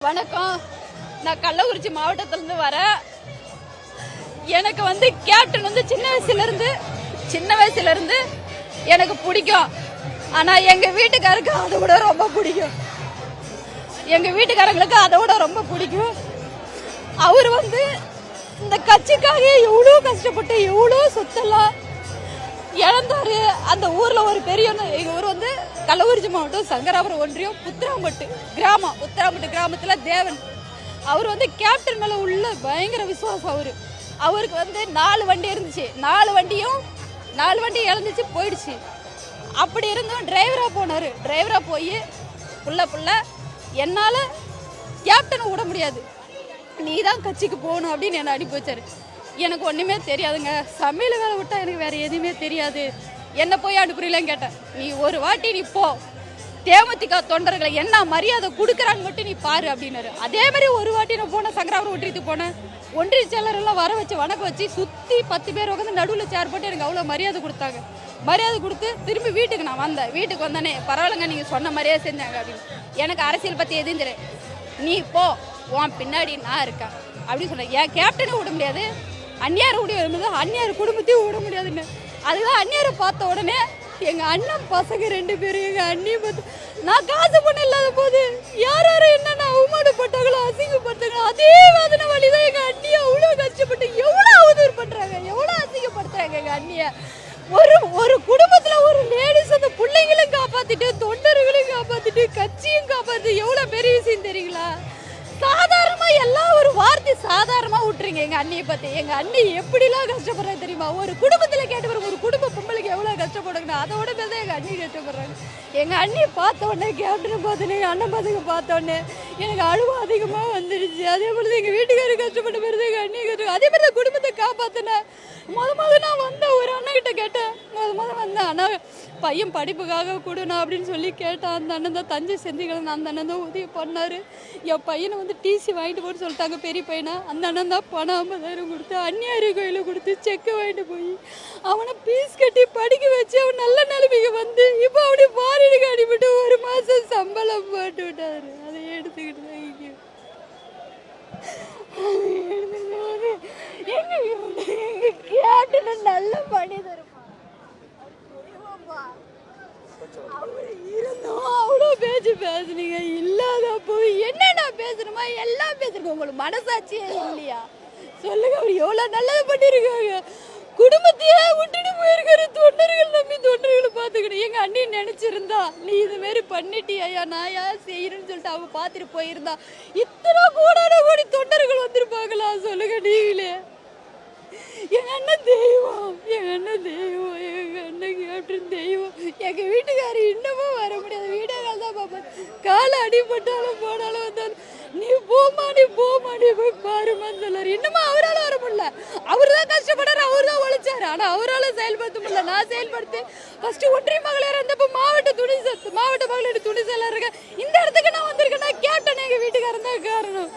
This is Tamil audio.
வணக்கம். நான் கள்ளக்குறிச்சி மாவட்டத்திலிருந்து வரேன். எனக்கு கேப்டன் சின்ன வயசுல இருந்து எனக்கு பிடிக்கும். ஆனா எங்க வீட்டுக்காரருக்கு அதை விட ரொம்ப பிடிக்கும். எங்க வீட்டுக்காரங்களுக்கு அதை விட ரொம்ப பிடிக்கும். அவர் இந்த கட்சிக்காக எவ்வளவு கஷ்டப்பட்டு எவ்வளவு சொத்தெல்லாம் இழந்தாரு. அந்த ஊர்ல ஒரு பெரிய எங்க ஊர் கள்ளக்குறிச்சி மாவட்டம் சங்கராபுரம் ஒன்றியம் புத்திராம்பட்டு கிராமத்துல தேவன். அவர் கேப்டன் மேல உள்ள பயங்கர விசுவாசம். அவருக்கு 4 வண்டி இருந்துச்சு. 4 வண்டி இழந்துச்சு, போயிடுச்சு. அப்படி இருந்தும் டிரைவரா போனாரு. டிரைவரா போய் புள்ள என்னால கேப்டனை விட முடியாது, நீ தான் கட்சிக்கு போகணும் அப்படின்னு என்ன அனுப்பி வச்சாரு. எனக்கு ஒண்ணுமே தெரியாதுங்க. சமையல் வேலை விட்டா எனக்கு வேற எதுவுமே தெரியாது. என்ன போய் அனுப்புறீங்களான்னு கேட்டேன். நீ ஒரு வாட்டி நீ போ, தேமுதிக தொண்டர்களை என்ன மரியாதை கொடுக்குறான்னு மட்டும் நீ பாரு அப்படின்னாரு. அதே மாதிரி ஒரு வாட்டி நான் போனேன், சங்கராபுரம் ஒன்றியத்துக்கு போனேன். ஒன்றிய செயலர் எல்லாம் வர வச்சு வணக்கம் வச்சு சுத்தி 10 பேர் உட்காந்து நடுவில் சேர் போட்டு எனக்கு அவ்வளோ மரியாதை கொடுத்தாங்க. மரியாதை கொடுத்து திரும்பி வீட்டுக்கு நான் வந்தேன். வீட்டுக்கு வந்தானே பரவாயில்லைங்க, நீங்க சொன்ன மாதிரியே செஞ்சாங்க அப்படின்னு. எனக்கு அரசியல் பத்தி எதுவும் தெரியும், நீ போ, உன் பின்னாடி நான் இருக்கேன் அப்படின்னு சொன்னேன். என் கேப்டனை விட முடியாது, அந்நியாரை விட முடியாது, அந்நியார் குடும்பத்தையும் விட முடியாதுன்னு. அதுதான் அந்நியாரை பார்த்த உடனே எங்க அண்ணன் பசங்க 2 பேரும் எங்க அண்ணியும் பார்த்து, நான் காசு பண்ண இல்லாத போது யாரும் என்னென்ன அவமானப்பட்டாங்களோ அசிங்கப்படுத்தாங்களோ அதே வேதனை வழிதான் எங்க அண்ணியை அவ்வளவு கஷ்டப்பட்டு எவ்வளவு அவதூறு பண்றாங்க, எவ்வளவு அசிங்கப்படுத்துறாங்க எங்க அண்ணிய. ஒரு குடும்பத்துல ஒரு லேடிஸ் அந்த பிள்ளைங்களையும் காப்பாத்திட்டு தொண்டர்களையும் காப்பாத்திட்டு கட்சியும் காப்பாத்தி எவ்வளவு பெரிய விஷயம் தெரியுங்களா? சாதாரணமா எல்லாம் ஒரு வார்த்தை சாதாரணமா விட்டுறீங்க எங்க அண்ணியை பத்தி. எங்க அண்ணி எப்படிலாம் கஷ்டப்படுறாங்க தெரியுமா? ஒரு குடும்பத்துல கேட்டு வரும், ஒரு குடும்ப பொம்பளைக்கு எவ்வளவு கஷ்டப்படுங்க, அதோட பேர் தான் எங்க அண்ணி கஷ்டப்படுறாங்க. எங்க அண்ணியை பார்த்த உடனே, கேப்டனை பார்த்தோன்னே, அண்ணன் பசங்க பார்த்த உடனே எனக்கு அழுவ அதிகமா வந்துருச்சு. அதே போல எங்க வீட்டுக்காரர் கஷ்டப்பட்ட பிறகு எங்க அண்ணி கஷ்டம். அதே மாதிரி தான் குடும்பத்தை காப்பாத்தினேன். முத நான் வந்தேன், ஒரு அண்ணன் கிட்ட கேட்டேன். முத வந்தேன், அண்ணா பையன் படிப்புக்காக கொடுனா அப்படின்னு சொல்லி கேட்டேன். அந்த அண்ணன் தான் தஞ்சை செந்திகள், அந்த அண்ணன் தான் உதவி பண்ணாரு. என் பையனை டிசி வாங்கிட்டு போன்னு சொல்லிட்டாங்க, பெரிய பையனை. அந்த அண்ணன் தான் பணம் 50,000 கொடுத்து அந்நியாரி கோயில கொடுத்து செக்கு வாங்கிட்டு போய் அவனை பீஸ் கட்டி படிக்க வச்சு அவன் நல்ல நிலைமைக்கு இப்போ அப்படி பாரினுக்கு அடிபட்டு 1 மாசம் சம்பளம் போட்டு விட்டாரு. அதை எடுத்துக்கிட்டு தான் எங்க கேப்டன் நல்ல மனிதர் இருந்தோம். அவ்வளோ பேச்சு பேசுனீங்க, இல்லாதப்போ என்னென்ன பேசணுமா எல்லாம் பேசுறீங்க. உங்களுக்கு மனசாட்சியே இல்லையா? சொல்லுங்க. அவர் எவ்வளவு நல்லது பண்ணிருக்காங்க. குடும்பத்தையே விட்டுட்டு போயிருக்காரு. தொண்டர்கள் நம்பி தொண்டர்களை பார்த்துக்கணும். எங்க அண்ணி நினைச்சிருந்தா, நீ இது மாதிரி பண்ணிட்டியா, நான் யார் செய்யணும்னு சொல்லிட்டு அவங்க பார்த்துட்டு போயிருந்தா இத்தனை கோடி தொண்டர்கள் வந்திருப்பாங்களா? சொல்லுங்க நீங்களே. எங்க அண்ணன் தெய்வம், எங்க அண்ணன் கேப்டன் தெய்வம். எங்க வீட்டுக்காரர் இன்னமும் வர முடியாது, வீடியோ கால் தான் பார்ப்பேன். காலை அடிபட்டாலும் போனாலும் வந்தாலும் நீ போமா போய் பாருமான்னு சொல்லாரு. இன்னமும் அவரால் வர முடியல. அவரு தான் கஷ்டப்படாரு, அவரு தான் உழைச்சாரு. ஆனா அவரால் செயல்படுத்த முடியல. நான் செயல்படுத்தி ஃபர்ஸ்ட் ஒன்றிய மகளிர் இருந்தப்போ மாவட்ட மகளிர் துணை செயலர் இருக்க இந்த இடத்துக்கு நான் வந்திருக்கேன்னா கேப்டன் எங்க வீட்டுக்காரன் தான் காரணம்.